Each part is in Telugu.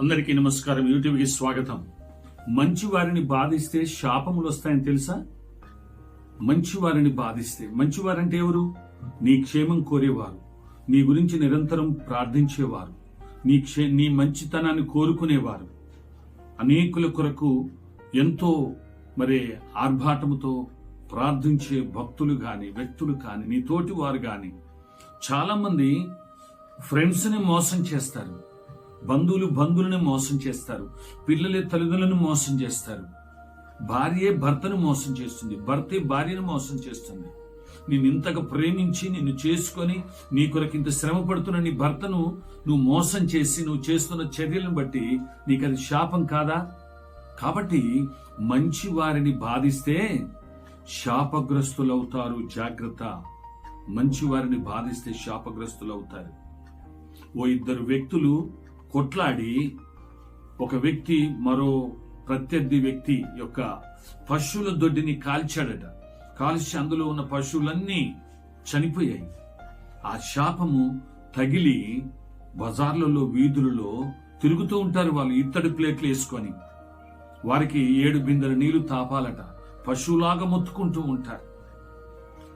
అందరికీ నమస్కారం. యూట్యూబ్కి స్వాగతం. మంచి వారిని బాధిస్తే శాపములు వస్తాయని తెలుసా? మంచి వారిని బాధిస్తే, మంచివారంటే ఎవరు? నీ క్షేమం కోరేవారు, నీ గురించి నిరంతరం ప్రార్థించేవారు, నీ మంచితనాన్ని కోరుకునేవారు, అనేకుల కొరకు ఎంతో ఆర్భాటముతో ప్రార్థించే భక్తులు గాని, వ్యక్తులు కాని, నీ తోటి వారు గాని. చాలా మంది ఫ్రెండ్స్ ని మోసం చేస్తారు, బంధువులను మోసం చేస్తారు, పిల్లలే తల్లిదండ్రులను మోసం చేస్తారు, భార్యే భర్తను మోసం చేస్తుంది, భర్తే భార్యను మోసం చేస్తుంది. నేను ఇంతగా ప్రేమించి నిన్ను చేసుకొని నీ కొరకు ఇంత శ్రమ పడుతున్న నీ భర్తను నువ్వు మోసం చేసి నువ్వు చేస్తున్న చర్యలను బట్టి నీకు అది శాపం కాదా? కాబట్టి మంచి వారిని బాధిస్తే శాపగ్రస్తులవుతారు. జాగ్రత్త. మంచి వారిని బాధిస్తే శాపగ్రస్తులవుతారు. ఓ ఇద్దరు వ్యక్తులు కొట్లాడి, ఒక వ్యక్తి మరో ప్రత్యర్థి వ్యక్తి యొక్క పశువుల దొడ్డిని కాల్చాడట. కాల్చి అందులో ఉన్న పశువులన్నీ చనిపోయాయి. ఆ శాపము తగిలి బజార్లలో, వీధులలో తిరుగుతూ ఉంటారు వాళ్ళు, ఇత్తడి ప్లేట్లు వేసుకొని. వారికి 7 బిందెల నీళ్లు తాపాలట, పశువులాగా మొత్తుకుంటూ ఉంటారు.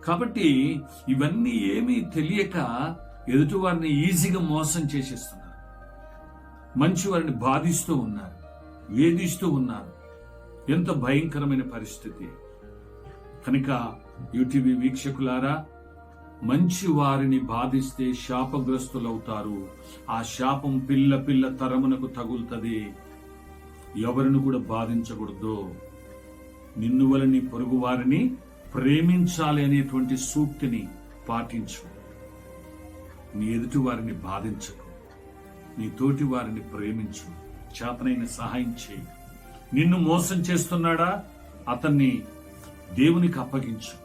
కాబట్టి ఇవన్నీ ఏమీ తెలియక ఎదుటి వారిని ఈజీగా మోసం చేసేస్తున్నారు. మంచి వారిని బాధిస్తూ ఉన్నారు, వేధిస్తూ ఉన్నారు. ఎంత భయంకరమైన పరిస్థితి. కనుక యూటీవీ వీక్షకులారా, మంచి వారిని బాధిస్తే శాపగ్రస్తులవుతారు. ఆ శాపం పిల్ల తరమునకు తగులుతుంది. ఎవరిని కూడా బాధించకూడదు. నిన్ను వల్ల నీ పొరుగు వారిని ప్రేమించాలి అనేటువంటి సూక్తిని పాటించు. నీ ఎదుటి వారిని బాధించకు, నీ తోటి వారిని ప్రేమించు, చేతనైన సహాయం చేయి. నిన్ను మోసం చేస్తున్నాడా? అతన్ని దేవునికి అప్పగించు,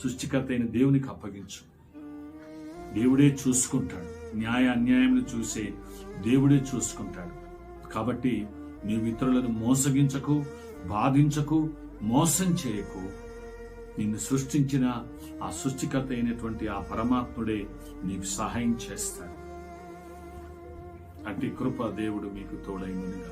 సృష్టికర్త అయిన దేవునికి అప్పగించు. దేవుడే చూసుకుంటాడు. న్యాయ అన్యాయములు చూసే దేవుడే చూసుకుంటాడు. కాబట్టి నీవు ఇతరులను మోసగించకు, బాధించకు, మోసం చేయకు. నిన్ను సృష్టించిన ఆ సృష్టికర్త అయినటువంటి ఆ పరమాత్ముడే నీకు సహాయం చేస్తాడు. అట్టి కృప దేవుడు మీకు తోడైనదిగా.